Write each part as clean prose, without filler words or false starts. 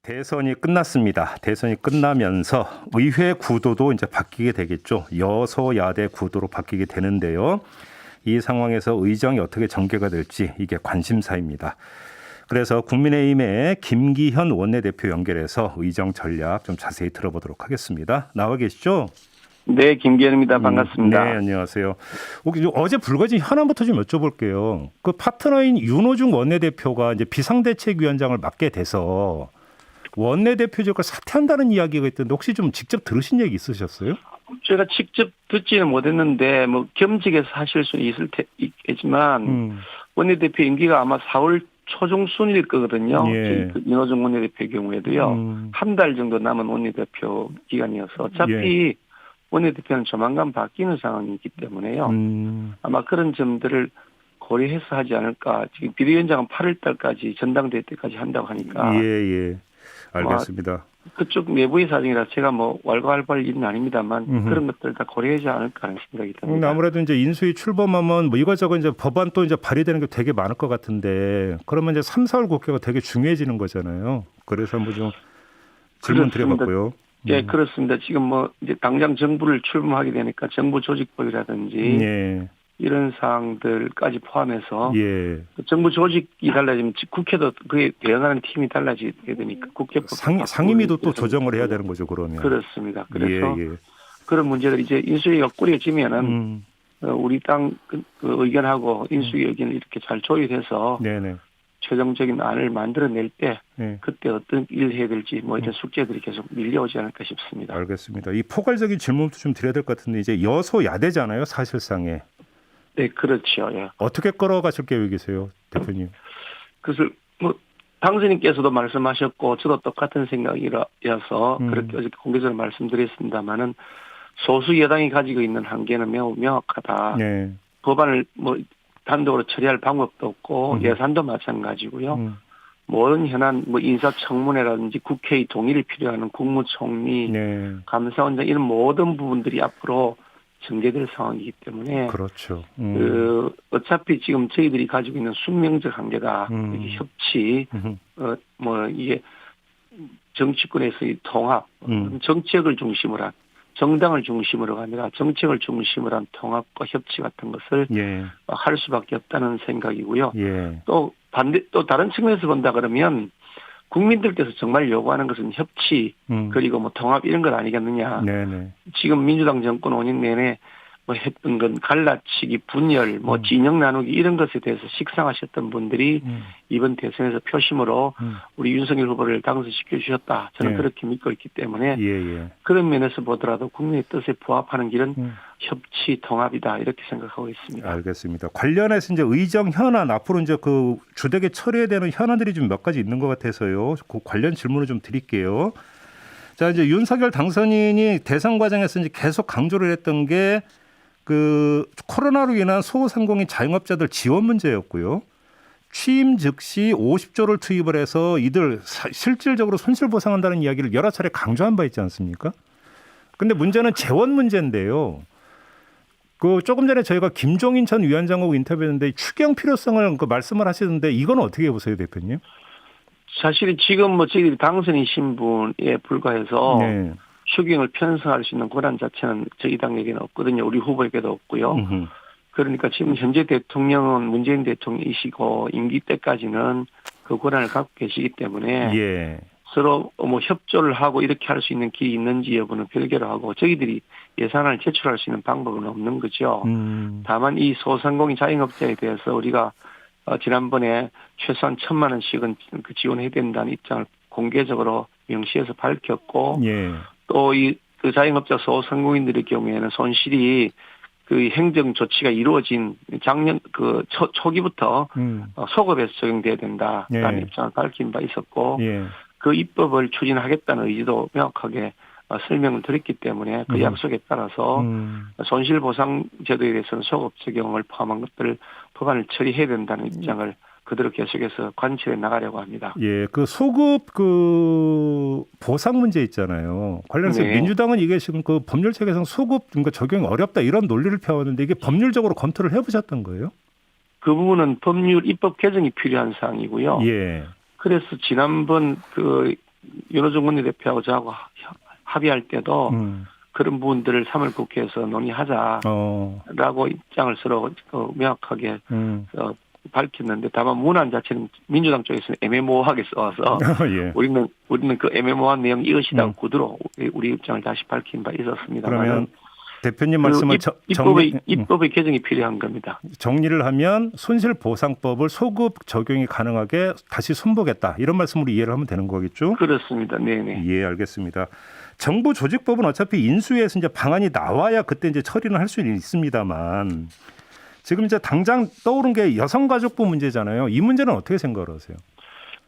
대선이 끝났습니다. 대선이 끝나면서 의회 구도도 이제 바뀌게 되겠죠. 여소야대 구도로 바뀌게 되는데요. 이 상황에서 의정이 어떻게 전개가 될지 이게 관심사입니다. 그래서 국민의힘의 김기현 원내대표 연결해서 의정 전략 좀 자세히 들어보도록 하겠습니다. 나와 계시죠? 네, 김기현입니다. 반갑습니다. 네, 안녕하세요. 어제 불거진 현안부터 좀 여쭤볼게요. 그 파트너인 윤호중 원내대표가 이제 비상대책위원장을 맡게 돼서 원내대표직을 사퇴한다는 이야기가 있던데 혹시 좀 직접 들으신 얘기 있으셨어요? 제가 직접 듣지는 못했는데 뭐 겸직해서 하실 수는 있겠지만 원내대표 임기가 아마 4월 초중순일 거거든요. 예. 윤호중 원내대표의 경우에도요. 한 달 정도 남은 원내대표 기간이어서 어차피 원내대표는 조만간 바뀌는 상황이기 때문에요. 아마 그런 점들을 고려해서 하지 않을까. 지금 비대위원장은 8월 달까지 전당대회 때까지 한다고 하니까. 예. 알겠습니다. 그쪽 내부의 사정이라 제가 뭐 왈가왈부할 일은 아닙니다만 그런 것들 다 고려하지 않을까 하는 생각이 듭니다. 아무래도 이제 인수위 출범하면 뭐 이것저것 이제 법안 또 이제 발의되는 게 되게 많을 것 같은데 그러면 이제 3, 4월 국회가 되게 중요해지는 거잖아요. 그래서 뭐 좀 질문 드려봤고요. 예, 그렇습니다. 지금 뭐 이제 당장 정부를 출범하게 되니까 정부 조직법이라든지 이런 사항들까지 포함해서 정부 조직이 달라지면 국회도 그에 대응하는 팀이 달라지게 되니까 국회법 상임위도 또 조정을 해야 되는 거죠, 그러면. 그렇습니다. 그래서 그런 문제들 이제 인수위가 꾸려지면은 우리 당 그 의견하고 인수위 의견을 이렇게 잘 조율해서 최종적인 안을 만들어낼 때 그때 어떤 일을 해야 될지 뭐 이런 숙제들이 계속 밀려오지 않을까 싶습니다. 알겠습니다. 이 포괄적인 질문도 좀 드려야 될 것 같은데 이제 여소야대잖아요, 사실상에. 네, 그렇죠. 예. 어떻게 끌어가실 계획이세요, 대표님? 그래서 뭐 당선인께서도 말씀하셨고 저도 똑같은 생각이라서 그렇게 어저께 공개적으로 말씀드렸습니다만은 소수 여당이 가지고 있는 한계는 매우 명확하다. 법안을 뭐 단독으로 처리할 방법도 없고 예산도 마찬가지고요. 모든 현안 뭐 인사청문회라든지 국회의 동의를 필요하는 국무총리, 감사원장 이런 모든 부분들이 앞으로 전개될 상황이기 때문에 그렇죠. 어차피 지금 저희들이 가지고 있는 숙명적 한계다. 이게 협치, 뭐 이게 정치권에서의 통합, 정책을 중심으로 한 정당을 중심으로 아니라 정책을 중심으로 한 통합과 협치 같은 것을 할 수밖에 없다는 생각이고요. 또 다른 측면에서 본다 그러면 국민들께서 정말 요구하는 것은 협치 그리고 뭐 통합 이런 것 아니겠느냐. 지금 민주당 정권 5년 내내 뭐 했던 건 갈라치기, 분열, 뭐 진영 나누기 이런 것에 대해서 식상하셨던 분들이 이번 대선에서 표심으로 우리 윤석열 후보를 당선시켜 주셨다. 저는 그렇게 믿고 있기 때문에 그런 면에서 보더라도 국민의 뜻에 부합하는 길은 협치, 통합이다 이렇게 생각하고 있습니다. 알겠습니다. 관련해서 이제 의정 현안 앞으로 이제 그 주되게 처리해야 되는 현안들이 좀 몇 가지 있는 것 같아서요. 그 관련 질문을 좀 드릴게요. 자, 이제 윤석열 당선인이 대선 과정에서 이제 계속 강조를 했던 게 그 코로나로 인한 소상공인 자영업자들 지원 문제였고요. 취임 즉시 50조를 투입을 해서 이들 실질적으로 손실 보상한다는 이야기를 여러 차례 강조한 바 있지 않습니까? 근데 문제는 재원 문제인데요. 그 조금 전에 저희가 김종인 전 위원장하고 인터뷰했는데 추경 필요성을 그 말씀을 하시던데 이건 어떻게 보세요, 대표님? 사실 지금 뭐 저희들이 당선인 신분에 불과해서 추경을 편성할 수 있는 권한 자체는 저희 당에게는 없거든요. 우리 후보에게도 없고요. 그러니까 지금 현재 대통령은 문재인 대통령이시고 임기 때까지는 그 권한을 갖고 계시기 때문에 서로 뭐 협조를 하고 이렇게 할 수 있는 길이 있는지 여부는 별개로 하고 저희들이 예산을 제출할 수 있는 방법은 없는 거죠. 다만 이 소상공인 자영업자에 대해서 우리가 지난번에 최소한 1,000만 원씩은 그 지원해야 된다는 입장을 공개적으로 명시해서 밝혔고 또 그 자영업자 소상공인들의 경우에는 손실이 그 행정 조치가 이루어진 작년 그 초기부터 소급해서 적용돼야 된다라는 입장을 밝힌 바 있었고 그 입법을 추진하겠다는 의지도 명확하게 설명을 드렸기 때문에 그 약속에 따라서 손실보상 제도에 대해서는 소급 적용을 포함한 것들을 법안을 처리해야 된다는 입장을 그대로 계속해서 관철해 나가려고 합니다. 그 소급 그 보상 문제 있잖아요. 관련해서 민주당은 이게 지금 그 법률책에서 소급 그러니까 적용이 어렵다 이런 논리를 펴왔는데 이게 법률적으로 검토를 해보셨던 거예요? 그 부분은 법률 입법 개정이 필요한 사항이고요. 그래서 지난번 그 윤호중 원내대표하고 저하고 합의할 때도 그런 부분들을 3월 국회에서 논의하자라고 입장을 서로 명확하게 밝혔는데 다만 문안 자체는 민주당 쪽에서는 애매모호하게 써와서 예. 우리는 그 애매모호한 내용 이것이다 구두로 우리 입장을 다시 밝힌 바 있었습니다. 그러면 대표님 말씀을 입법의 개정이 필요한 겁니다. 정리를 하면 손실보상법을 소급 적용이 가능하게 다시 손보겠다 이런 말씀으로 이해를 하면 되는 거겠죠? 그렇습니다. 네네. 예, 알겠습니다. 정부 조직법은 어차피 인수위에서 이제 방안이 나와야 그때 이제 처리는 할 수 있습니다만 지금 이제 당장 떠오른 게 여성가족부 문제잖아요. 이 문제는 어떻게 생각을 하세요?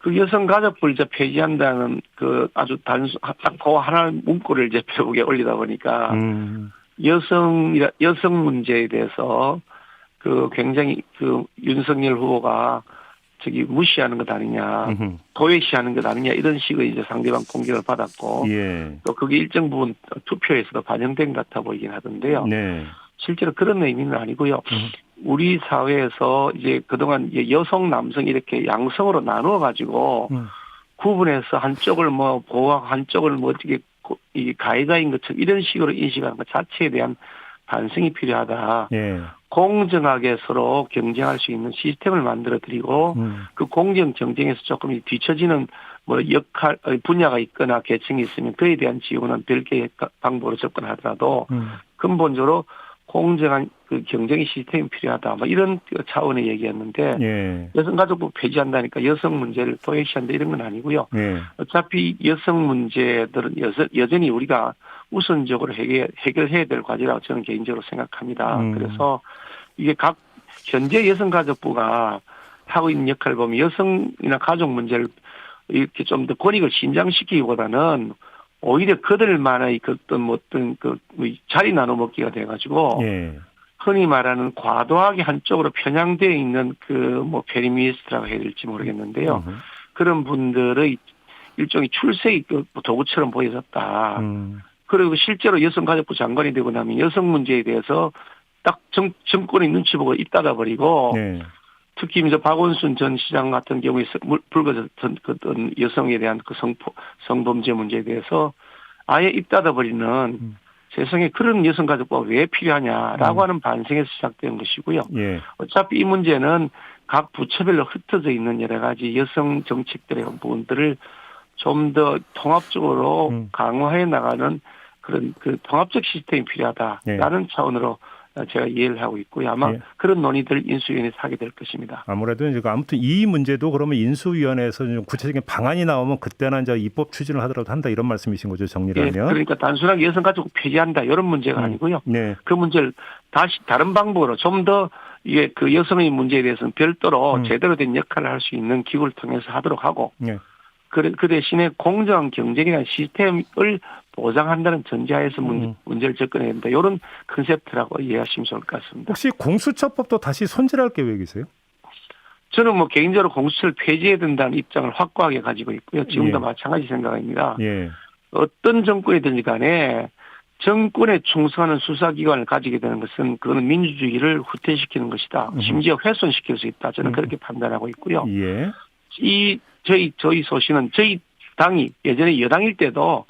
그 여성가족부를 이제 폐지한다는 그 아주 딱 그 하나 문구를 이제 벽에 올리다 보니까 여성 문제에 대해서 그 굉장히 그 윤석열 후보가 무시하는 것 아니냐, 도외시하는 것 아니냐 이런 식의 이제 상대방 공격을 받았고 예. 또 그게 일정 부분 투표에서도 반영된 것 같아 보이긴 하던데요. 네. 실제로 그런 의미는 아니고요. 우리 사회에서 이제 그동안 여성, 남성 이렇게 양성으로 나누어 가지고 구분해서 한쪽을 뭐 보호하고 한쪽을 뭐 어떻게 이 가해자인 것처럼 이런 식으로 인식하는 것 자체에 대한 반성이 필요하다. 예. 공정하게 서로 경쟁할 수 있는 시스템을 만들어드리고 그 공정 경쟁에서 조금 뒤처지는 뭐 역할 분야가 있거나 계층이 있으면 그에 대한 지원은 별개의 방법으로 접근하더라도 근본적으로 공정한 그 경쟁의 시스템이 필요하다. 뭐 이런 차원의 얘기였는데 예. 여성가족부 폐지한다니까 여성 문제를 도외시한다 이런 건 아니고요. 예. 어차피 여성 문제들은 여전히 우리가 우선적으로 해결해야 될 과제라고 저는 개인적으로 생각합니다. 그래서 이게 각 현재 여성가족부가 하고 있는 역할을 보면 여성이나 가족 문제를 이렇게 좀 더 권익을 신장시키기보다는 오히려 그들만의 어떤 자리 나눠 먹기가 돼가지고 예. 흔히 말하는 과도하게 한쪽으로 편향되어 있는 페미니스트라고 해야 될지 모르겠는데요. 그런 분들의 일종의 출세의 도구처럼 보여졌다. 그리고 실제로 여성가족부 장관이 되고 나면 여성 문제에 대해서 딱 정권의 눈치 보고 입 닫아버리고 네. 특히 이제 박원순 전 시장 같은 경우에 불거졌던 여성에 대한 그 성범죄 문제에 대해서 아예 입 닫아버리는 세상에 그런 여성가족부가 왜 필요하냐라고 하는 반성에서 시작된 것이고요. 예. 어차피 이 문제는 각 부처별로 흩어져 있는 여러 가지 여성 정책들의 부분들을 좀 더 통합적으로 강화해 나가는 그런 그 통합적 시스템이 필요하다라는 차원으로 제가 이해를 하고 있고요. 아마 그런 논의들 인수위원회에서 하게 될 것입니다. 아무래도 이제 아무튼 이 문제도 그러면 인수위원회에서 좀 구체적인 방안이 나오면 그때는 이제 입법 추진을 하더라도 한다 이런 말씀이신 거죠, 정리를 하면. 그러니까 단순하게 여성가족 폐지한다 이런 문제가 아니고요. 네. 그 문제를 다시 다른 방법으로 좀 더 이게 그 여성의 문제에 대해서는 별도로 제대로 된 역할을 할 수 있는 기구를 통해서 하도록 하고. 그 대신에 공정한 경쟁이라는 시스템을 보장한다는 전제하에서 문제를 접근해야 된다. 이런 컨셉트라고 이해하시면 좋을 것 같습니다. 혹시 공수처법도 다시 손질할 계획이세요? 저는 뭐 개인적으로 공수처를 폐지해야 된다는 입장을 확고하게 가지고 있고요. 지금도 마찬가지 생각입니다. 어떤 정권이든지 간에 정권에 충성하는 수사기관을 가지게 되는 것은 그거는 민주주의를 후퇴시키는 것이다. 심지어 훼손시킬 수 있다. 저는 그렇게 판단하고 있고요. 저희 소신은 저희 당이 예전에 여당일 때도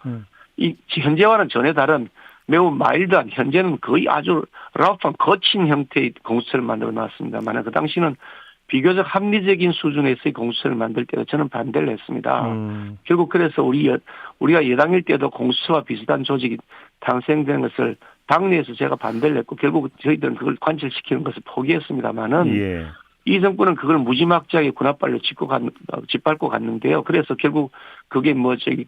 이 현재와는 전혀 다른 매우 마일드한 현재는 거의 아주 라프한 거친 형태의 공수처를 만들어 놨습니다만 그 당시는 비교적 합리적인 수준에서의 공수처를 만들 때도 저는 반대를 했습니다. 결국 그래서 우리가 여당일 때도 공수처와 비슷한 조직이 탄생된 것을 당내에서 제가 반대를 했고 결국 저희들은 그걸 관철시키는 것을 포기했습니다만은 이 정부는 그걸 무지막지하게 군합발로 짓밟고 갔는데요. 그래서 결국 그게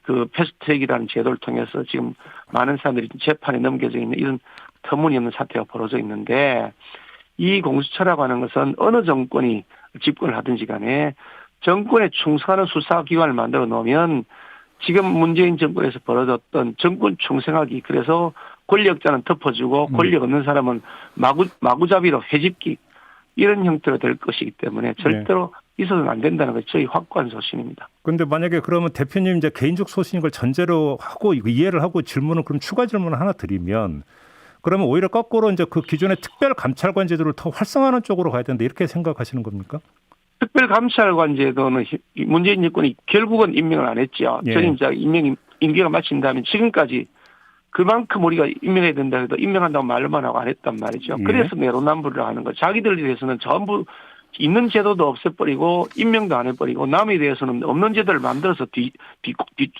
그 패스트트랙이라는 제도를 통해서 지금 많은 사람들이 재판에 넘겨져 있는 이런 터무니없는 사태가 벌어져 있는데 이 공수처라고 하는 것은 어느 정권이 집권을 하든지 간에 정권에 충성하는 수사기관을 만들어 놓으면 지금 문재인 정권에서 벌어졌던 정권 충성하기 그래서 권력자는 덮어주고 권력 없는 사람은 마구잡이로 회집기 이런 형태로 될 것이기 때문에 절대로 있어서는 안 된다는 것이 저희 확고한 소신입니다. 그런데 만약에 그러면 대표님 이제 개인적 소신인 걸 전제로 하고 이해를 하고 질문을 그럼 추가 질문을 하나 드리면 그러면 오히려 거꾸로 이제 그 기존의 특별 감찰관 제도를 더 활성화하는 쪽으로 가야 된다 이렇게 생각하시는 겁니까? 특별감찰관 제도는 문재인 정권이 결국은 임명을 안 했죠. 예. 전임자 임기가 마친다면 지금까지 그만큼 우리가 임명해야 된다 해도 임명한다고 말만 하고 안 했단 말이죠. 예. 그래서 내로남불을 하는 거. 자기들에 대해서는 전부 있는 제도도 없애버리고 임명도 안 해버리고 남에 대해서는 없는 제도를 만들어서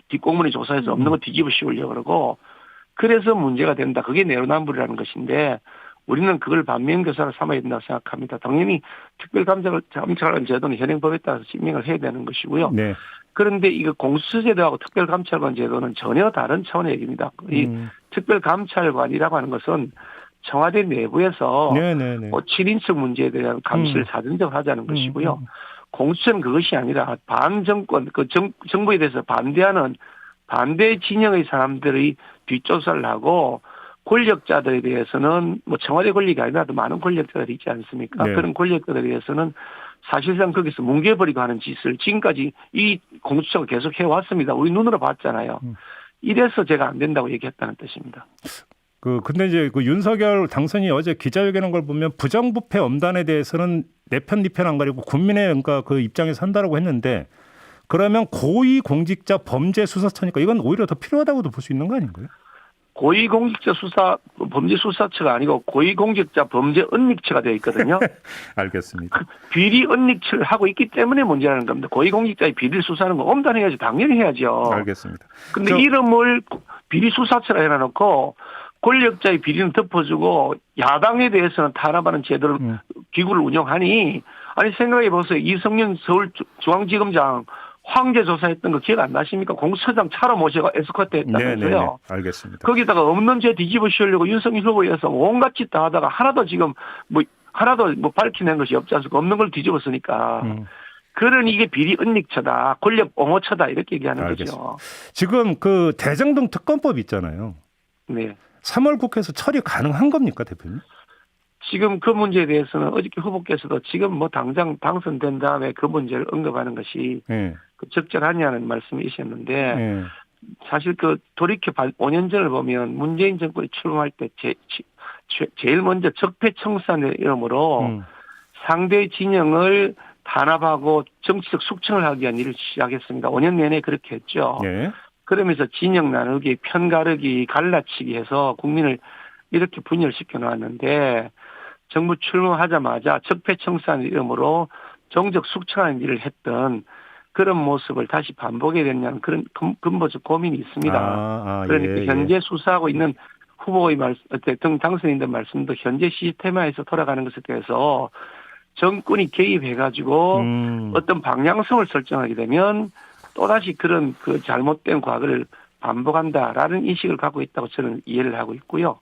뒷공문에 조사해서 없는 거 뒤집어 씌우려고 그러고 그래서 문제가 된다. 그게 내로남불이라는 것인데 우리는 그걸 반면교사를 삼아야 된다고 생각합니다. 당연히 특별감찰관 제도는 현행법에 따라서 임명을 해야 되는 것이고요. 네. 그런데 이거 공수처제도하고 특별감찰관 제도는 전혀 다른 차원의 얘기입니다. 이 특별감찰관이라고 하는 것은 청와대 내부에서 뭐 7인석 문제에 대한 감시를 사전적으로 하자는 것이고요. 공수처는 그것이 아니라 반정권, 정부에 대해서 반대하는 반대 진영의 사람들의 뒷조사를 하고 권력자들에 대해서는 뭐 청와대 권력이 아니라도 많은 권력자들이 있지 않습니까? 네. 그런 권력자들에 대해서는 사실상 거기서 뭉개버리고 하는 짓을 지금까지 이 공수처가 계속 해왔습니다. 우리 눈으로 봤잖아요. 이래서 제가 안 된다고 얘기했다는 뜻입니다. 근데 이제 그 윤석열 당선인이 어제 기자회견한 걸 보면 부정부패 엄단에 대해서는 내 편 네 편 안 가리고 국민의 그러니까 그 입장에 선다라고 했는데 그러면 고위공직자 범죄수사처니까 이건 오히려 더 필요하다고도 볼 수 있는 거 아닌가요? 고위공직자 범죄수사처가 아니고 고위공직자 범죄은닉처가 되어 있거든요. 알겠습니다. 비리 은닉처를 하고 있기 때문에 문제라는 겁니다. 고위공직자의 비리를 수사하는 거 엄단해야죠. 당연히 해야죠. 알겠습니다. 근데 이름을 비리 수사처라 해놔놓고 권력자의 비리는 덮어주고 야당에 대해서는 탄압하는 제도를 기구를 운영하니 아니 생각해 보세요. 이성윤 서울중앙지검장 황제 조사했던 거 기억 안 나십니까? 공수처장 차로 모셔가 에스코트 했다면서요. 알겠습니다. 거기다가 없는 죄 뒤집어 씌우려고 윤석열 후보에서 온갖 짓 다 하다가 하나도 밝혀낸 것이 없지 않습니까? 없는 걸 뒤집어 쓰니까. 그러니 이게 비리 은닉처다. 권력 옹호처다. 이렇게 얘기하는 거죠. 지금 그 대장동 특검법 있잖아요. 네. 3월 국회에서 처리 가능한 겁니까, 대표님? 지금 그 문제에 대해서는 어저께 후보께서도 지금 뭐 당장 당선된 다음에 그 문제를 언급하는 것이 적절하냐는 말씀이셨는데 사실 돌이켜 5년 전을 보면 문재인 정권이 출범할 때 제일 먼저 적폐청산의 이름으로 상대 진영을 단합하고 정치적 숙청을 하기 위한 일을 시작했습니다. 5년 내내 그렇게 했죠. 그러면서 진영 나누기, 편 가르기, 갈라치기 해서 국민을 이렇게 분열시켜 놓았는데 정부 출범하자마자 적폐청산 이름으로 정적 숙청하는 일을 했던 그런 모습을 다시 반복해야 되냐는 그런 근본적 고민이 있습니다. 그러니까 현재 수사하고 있는 후보의 대통령 당선인들 말씀도 현재 시스템화에서 돌아가는 것에 대해서 정권이 개입해가지고 어떤 방향성을 설정하게 되면 또다시 그런 그 잘못된 과거를 반복한다라는 인식을 갖고 있다고 저는 이해를 하고 있고요.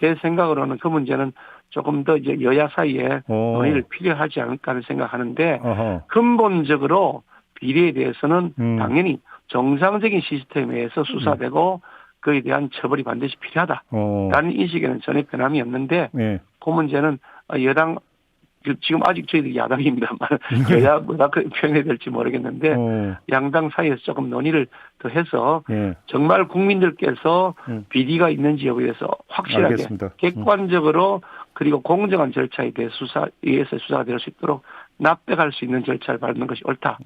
제 생각으로는 그 문제는 조금 더 이제 여야 사이에 논의를 필요하지 않을까 하는 생각하는데 근본적으로 비리에 대해서는 당연히 정상적인 시스템에서 수사되고 그에 대한 처벌이 반드시 필요하다라는 인식에는 전혀 변함이 없는데 그 문제는 여당 지금 아직 저희들이 야당입니다만 여야 뭐라 표현해야 될지 모르겠는데 양당 사이에서 조금 논의를 더 해서 정말 국민들께서 비리가 있는지 여부에 대해서 확실하게 알겠습니다. 객관적으로 그리고 공정한 절차에 대해 의해서 수사가 될 수 있도록 납득할 수 있는 절차를 밟는 것이 옳다.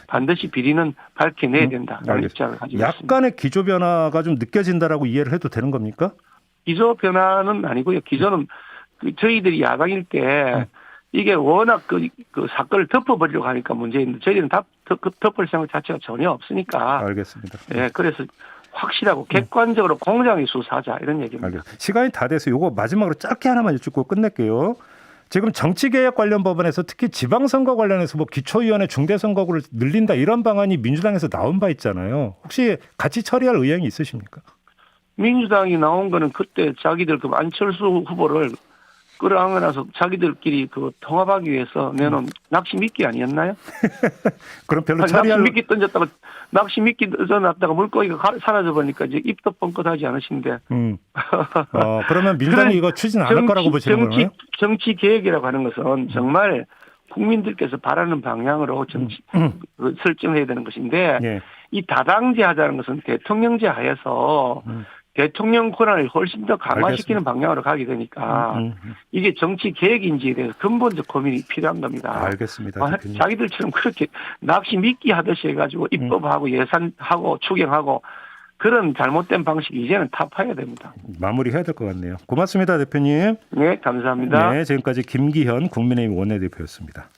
반드시 비리는 밝혀내야 된다라는 입장을 가지고 있습니다. 약간의 기조 변화가 좀 느껴진다라고 이해를 해도 되는 겁니까? 기조 변화는 아니고요. 기조는 저희들이 야당일 때 이게 워낙 그 사건을 덮어버리려고 하니까 문제인데 저희는 덮을 생각 자체가 전혀 없으니까. 알겠습니다. 네, 그래서 확실하고 객관적으로 공정하게 수사하자 이런 얘기입니다. 알겠습니다. 시간이 다 돼서 이거 마지막으로 짧게 하나만 여쭙고 끝낼게요. 지금 정치개혁 관련 법안에서 특히 지방선거 관련해서 뭐 기초위원회 중대선거구를 늘린다 이런 방안이 민주당에서 나온 바 있잖아요. 혹시 같이 처리할 의향이 있으십니까? 민주당이 나온 거는 그때 자기들 그 안철수 후보를 끌어안고나서 자기들끼리 통합하기 위해서 내놓은 낚시 미끼 아니었나요? 그럼 별로 처리할... 낚시 미끼 던져놨다가 물고기가 사라져 버리니까 이제 입도 뻥끗하지 않으신데. 그러면 민주당이 이거 추진 안 할 거라고 보시는 거예요? 정치 개혁이라고 하는 것은 정말 국민들께서 바라는 방향으로 설정해야 되는 것인데 이 다당제 하자는 것은 대통령제 하에서 대통령 권한을 훨씬 더 강화시키는 방향으로 가게 되니까 이게 정치 계획인지에 대해서 근본적 고민이 필요한 겁니다. 알겠습니다. 자기들처럼 그렇게 낚시 미끼 하듯이 해가지고 입법하고 예산하고 추경하고 그런 잘못된 방식 이제는 타파해야 됩니다. 마무리해야 될 것 같네요. 고맙습니다, 대표님. 네, 감사합니다. 네, 지금까지 김기현 국민의힘 원내대표였습니다.